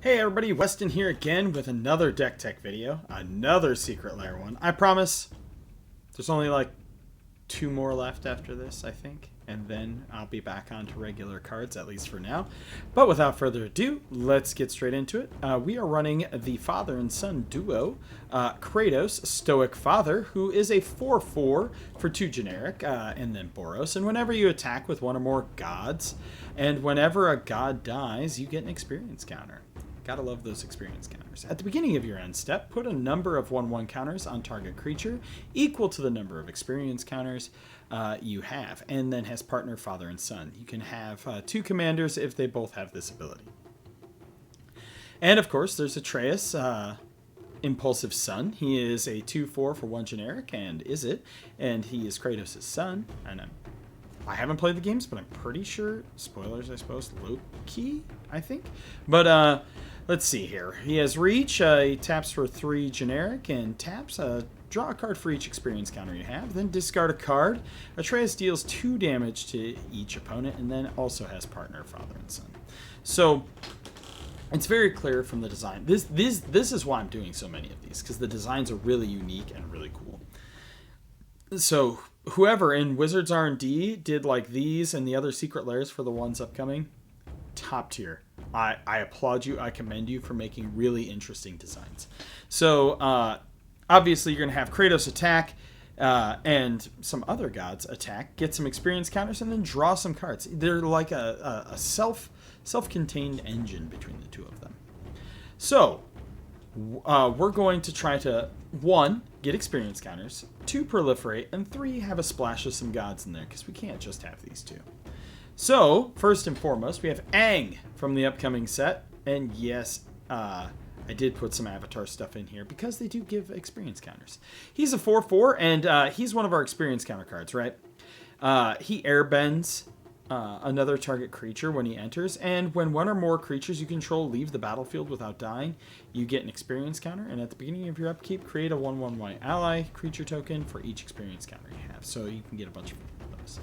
Hey everybody, Weston here again with another deck tech video, another secret lair one. I promise there's only like two more left after this, I think, and then I'll be back onto regular cards, at least for now. But without further ado, let's get straight into it. We are running the father and son duo, Kratos, Stoic Father, who is a 4/4 for 2 generic, and then Boros. And whenever you attack with one or more gods, and whenever a god dies, you get an experience counter. Gotta love those experience counters. At the beginning of your end step, put a number of 1/1 counters on target creature equal to the number of experience counters you have, and then has partner father and son. You can have 2 commanders if they both have this ability. And of course, there's Atreus, Impulsive son. He is a 2/4 for 1 generic, and he is Kratos' son. And I haven't played the games, but I'm pretty sure, spoilers I suppose, low-key, I think. But let's see here. He has reach, he taps for 3 generic, and taps, draw a card for each experience counter you have, then discard a card. Atreus deals 2 damage to each opponent, and then also has partner, father, and son. So it's very clear from the design. This is why I'm doing so many of these, because the designs are really unique and really cool. So whoever in Wizards R&D did like these and the other secret lairs for the ones upcoming, top tier. I applaud you. I commend you for making really interesting designs. So obviously you're going to have Kratos attack and some other gods attack, get some experience counters, and then draw some cards. They're like a self-contained engine between the two of them. So we're going to try to, 1, get experience counters, 2, proliferate, and 3, have a splash of some gods in there, because we can't just have these 2. So, first and foremost, we have Aang from the upcoming set, and yes, I did put some Avatar stuff in here, because they do give experience counters. He's a 4/4, and he's one of our experience counter cards, right? He airbends another target creature when he enters, and when one or more creatures you control leave the battlefield without dying, you get an experience counter, and at the beginning of your upkeep, create a 1/1 white ally creature token for each experience counter you have, so you can get a bunch of those.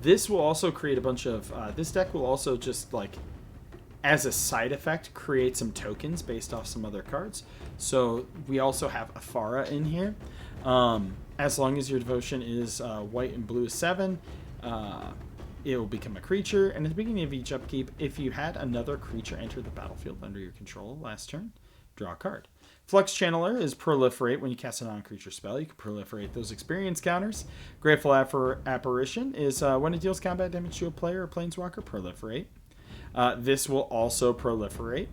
This will also create a bunch of, this deck will also just, like, as a side effect, create some tokens based off some other cards. So we also have Afara in here. As long as your devotion is white and blue 7, it will become a creature. And at the beginning of each upkeep, if you had another creature enter the battlefield under your control last turn, draw a card. Flux Channeler is proliferate. When you cast a non-creature spell, you can proliferate those experience counters. Grateful Apparition is when it deals combat damage to a player or planeswalker, proliferate. This will also proliferate.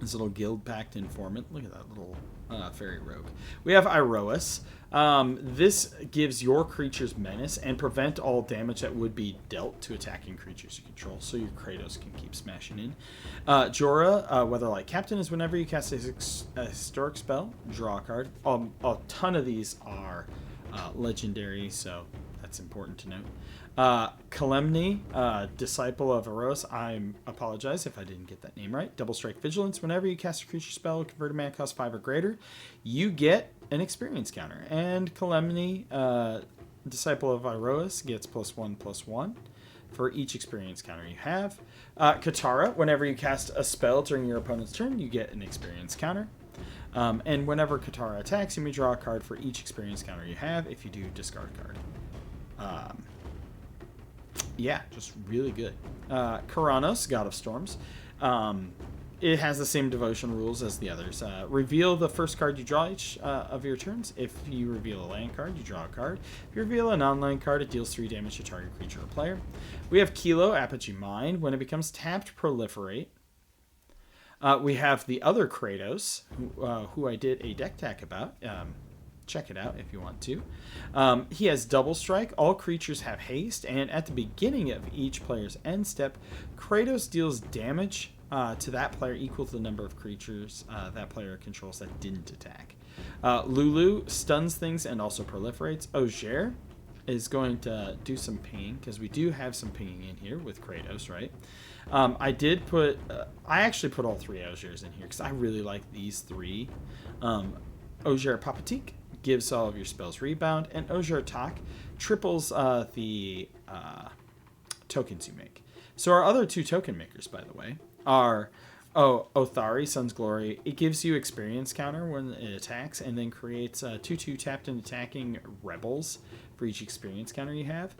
This little guild-packed informant. Look at that little fairy rogue. We have Iroas. This gives your creatures menace and prevent all damage that would be dealt to attacking creatures you control, so your Kratos can keep smashing in. Jorah, Weatherlight Captain, is whenever you cast a historic spell, draw a card. A ton of these are legendary, so that's important to note. Kalemni, Disciple of Eros. I apologize if I didn't get that name right. Double Strike Vigilance. Whenever you cast a creature spell, convert a mana cost 5 or greater, you get an experience counter. And Kalemni, Disciple of Eros, gets +1/+1 for each experience counter you have. Katara, whenever you cast a spell during your opponent's turn, you get an experience counter. And whenever Katara attacks, you may draw a card for each experience counter you have. If you do, discard a card. Yeah, just really good. Karanos, God of Storms. It has the same devotion rules as the others. Reveal the first card you draw each of your turns. If you reveal a land card, you draw a card. If you reveal a non-land card, it deals 3 damage to target creature or player. We have Kilo, Apogee Mind. When it becomes tapped, proliferate. We have the other Kratos, who I did a deck tech about. Check it out if you want to. He has Double Strike. All creatures have haste, and at the beginning of each player's end step, Kratos deals damage to that player equal to the number of creatures that player controls that didn't attack. Lulu stuns things and also proliferates. Ogier is going to do some pinging, because we do have some pinging in here with Kratos, right? I actually put all 3 Ogiers in here because I really like these 3. Ogier Papatique gives all of your spells rebound, and Ogier Tak triples the tokens you make. So our other 2 token makers, by the way, are Othari, Sun's Glory. It gives you experience counter when it attacks, and then creates 2/2 tapped and attacking rebels for each experience counter you have.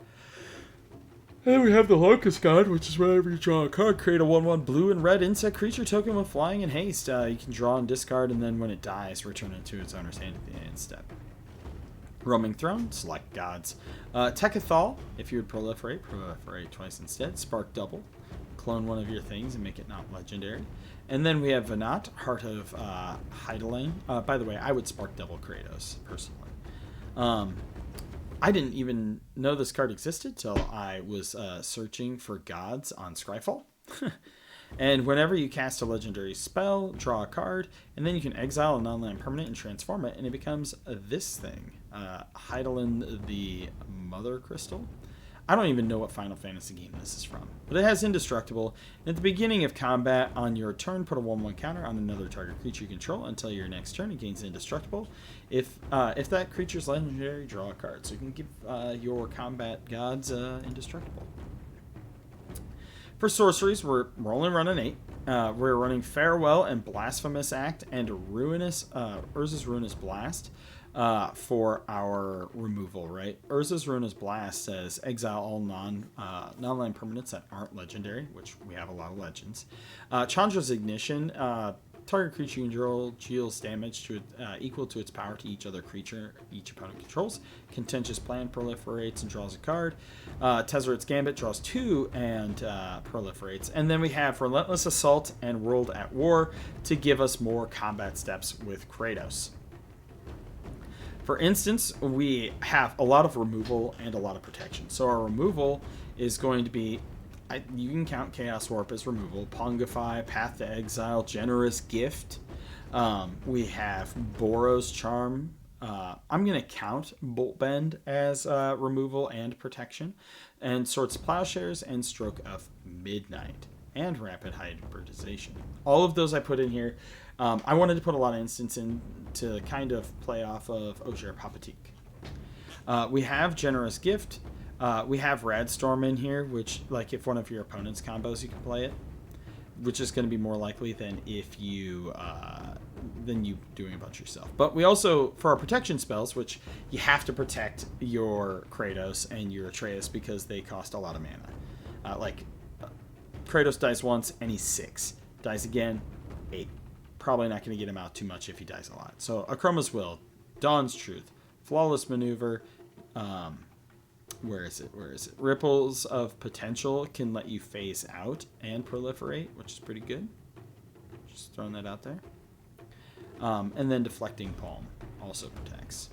And then we have the Locust God, which is whenever you draw a card, create a 1/1 blue and red insect creature token with flying and haste. You can draw and discard, and then when it dies, return it to its owner's hand at the end step. Roaming Throne, select gods. Tekethal, if you would proliferate twice instead. Spark double, clone one of your things and make it not legendary. And then we have Venat, Heart of Hydaelyn. By the way, I would spark double Kratos, personally. I didn't even know this card existed till I was searching for gods on Scryfall. And whenever you cast a legendary spell, draw a card, and then you can exile a non-land permanent and transform it, and it becomes this thing. Hydaelyn the Mother Crystal. I don't even know what Final Fantasy game this is from, but it has Indestructible. And at the beginning of combat, on your turn, put a 1/1 counter on another target creature you control until your next turn. It gains Indestructible. If that creature's legendary, draw a card. So you can give your combat gods Indestructible. For sorceries, we're only running 8. We're running Farewell and Blasphemous Act and Urza's Ruinous Blast for our removal, right? Urza's Ruinous Blast says exile all non-land permanents that aren't legendary, which we have a lot of legends. Chandra's Ignition, target creature you control deals damage to equal to its power to each other creature each opponent controls. Contentious Plan proliferates and draws a card. Tezzeret's Gambit draws 2 and proliferates. And then we have Relentless Assault and World at War to give us more combat steps with Kratos. For instance, we have a lot of removal and a lot of protection. So our removal is going to be, you can count Chaos Warp as removal, Pongify, Path to Exile, Generous Gift. We have Boros Charm. I'm going to count Bolt Bend as removal and protection. And Swords Plowshares and Stroke of Midnight and Rapid Hybridization. All of those I put in here. I wanted to put a lot of instance in to kind of play off of Ogier Papatique. We have Generous Gift. We have Radstorm in here, which, like, if one of your opponent's combos, you can play it, which is going to be more likely than if you doing a bunch yourself. But we also, for our protection spells, which you have to protect your Kratos and your Atreus because they cost a lot of mana. Kratos dies once and he's 6. Dies again, 8. Probably not going to get him out too much if he dies a lot. So Akroma's Will, Dawn's Truth, Flawless Maneuver, where is it? Ripples of Potential can let you phase out and proliferate, which is pretty good. Just throwing that out there. And then Deflecting Palm also protects.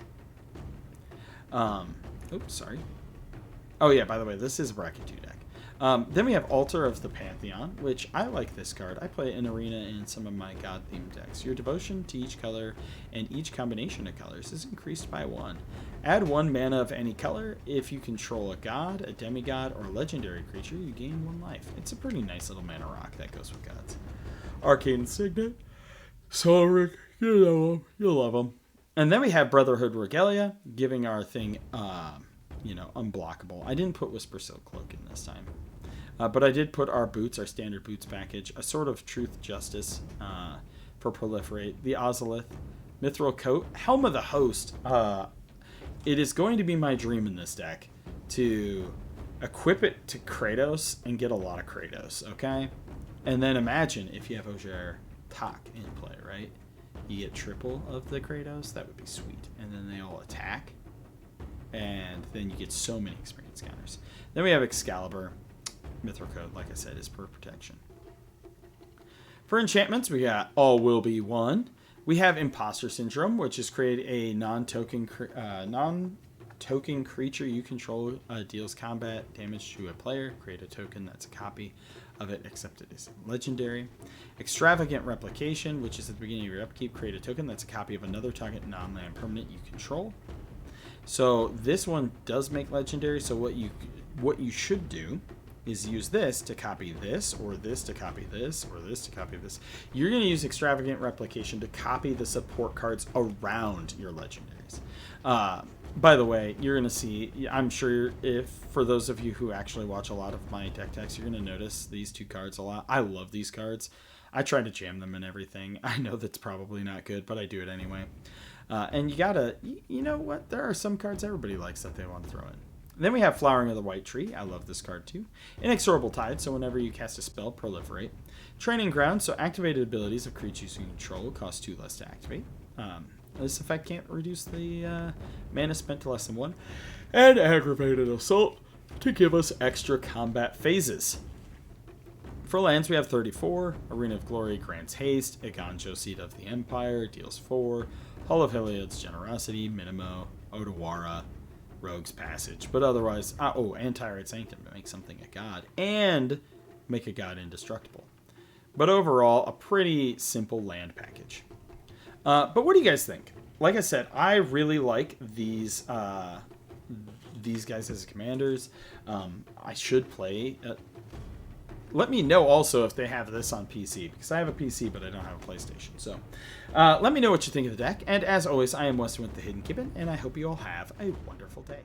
Oops, sorry. Oh yeah, by the way, this is a Bracket 2 deck. Then we have Altar of the Pantheon, which I like this card. I play it in Arena in some of my God-themed decks. Your devotion to each color and each combination of colors is increased by 1. Add 1 mana of any color. If you control a god, a demigod, or a legendary creature, you gain 1 life. It's a pretty nice little mana rock that goes with gods. Arcane Signet, Solric, you'll love them. And then we have Brotherhood Regalia, giving our thing, unblockable. I didn't put Whisper Silk Cloak in this time. But I did put our boots, our standard boots package, a Sword of Truth Justice for Proliferate, the Ozolith, Mithril Coat, Helm of the Host. It is going to be my dream in this deck to equip it to Kratos and get a lot of Kratos, okay? And then imagine if you have Ogier Tak in play, right? You get triple of the Kratos, that would be sweet. And then they all attack, and then you get so many experience counters. Then we have Excalibur. Mithril Code, like I said, is per protection. For enchantments, we got All Will Be One. We have Imposter Syndrome, which is create a non-token creature you control deals combat damage to a player. Create a token that's a copy of it, except it is legendary. Extravagant Replication, which is at the beginning of your upkeep. Create a token that's a copy of another target non-land permanent you control. So this one does make legendary. So what you should do is use this to copy this, or this to copy this, or this to copy this. You're going to use Extravagant Replication to copy the support cards around your legendaries. By the way, you're going to see, I'm sure if for those of you who actually watch a lot of my deck techs, you're going to notice these two cards a lot. I love these cards. I try to jam them and everything. I know that's probably not good, but I do it anyway. And you gotta, you know what? There are some cards everybody likes that they want to throw in. Then we have Flowering of the White Tree. I love this card too. Inexorable Tide, so whenever you cast a spell, proliferate. Training Ground, so activated abilities of creatures you control cost 2 less to activate. This effect can't reduce the mana spent to less than 1. And Aggravated Assault to give us extra combat phases. For lands, we have 34. Arena of Glory grants haste. Iganjo, Seat of the Empire, deals 4. Hall of Heliod's Generosity, Minimo, Odawara, Rogue's Passage. But otherwise, and Tyrant Sanctum to make something a god. And make a god indestructible. But overall, a pretty simple land package. But what do you guys think? Like I said, I really like these guys as commanders. I should play... let me know also if they have this on PC, because I have a PC, but I don't have a PlayStation. So let me know what you think of the deck. And as always, I am Weston with the Hidden Gibbon, and I hope you all have a wonderful day.